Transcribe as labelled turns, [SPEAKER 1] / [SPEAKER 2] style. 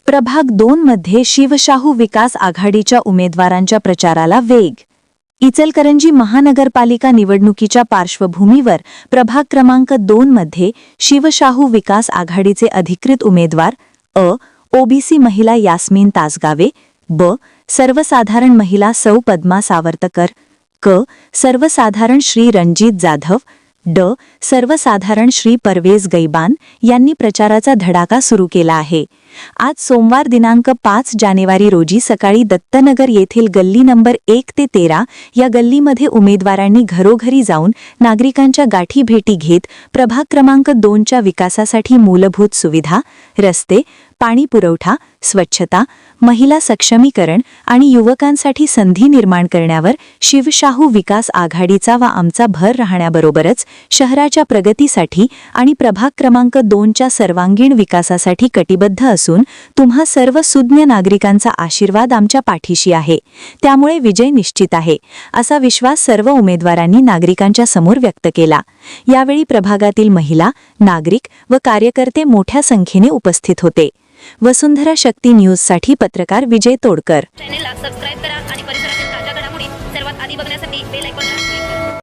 [SPEAKER 1] प्रभाग 2 मध्ये शिवशाहू विकास आघाडीच्या उमेदवारांच्या प्रचाराला वेग। इचलकरंजी महानगरपालिका निवडणुकीच्या पार्श्वभूमीवर प्रभाग क्रमांक 2 मध्ये शिवशाहू विकास आघाडीचे अधिकृत उमेदवार ओबीसी महिला यास्मीन तासगावे, सर्वसाधारण महिला सौ पद्मा सावरकर, सर्वसाधारण श्री रणजित जाधव, सर्वसाधारण श्री परवेज गैबान यांनी प्रचाराचा धडाका सुरू केला आहे। आज सोमवार दिनांक 5 जानेवारी रोजी सकाळी दत्तनगर येथील गल्ली नंबर 1 ते 13 या गल्लीमध्ये उमेदवारांनी घरोघरी जाऊन नागरिकांच्या गाठी भेटी घेत प्रभाग क्रमांक 2च्या विकासासाठी मूलभूत सुविधा, रस्ते, पाणी पुरवठा, स्वच्छता, महिला सक्षमीकरण आणि युवकांसाठी संधी निर्माण करण्यावर शिवशाहू विकास आघाडीचा व आमचा भर राहण्याबरोबरच शहराच्या प्रगतीसाठी आणि प्रभाग क्रमांक 2च्या सर्वांगीण विकासासाठी कटिबद्ध असून तुम्हा सर्व सुज्ञ नागरिकांचा आशीर्वाद आमच्या पाठीशी आहे, त्यामुळे विजय निश्चित आहे, असा विश्वास सर्व उमेदवारांनी नागरिकांच्या समोर व्यक्त केला। यावेळी प्रभागातील महिला, नागरिक व कार्यकर्ते मोठ्या संख्येने उपस्थित होते। वसुंधरा शक्ती न्यूजसाठी पत्रकार विजय तोडकर।
[SPEAKER 2] चॅनेलला सबस्क्राइब करा आणि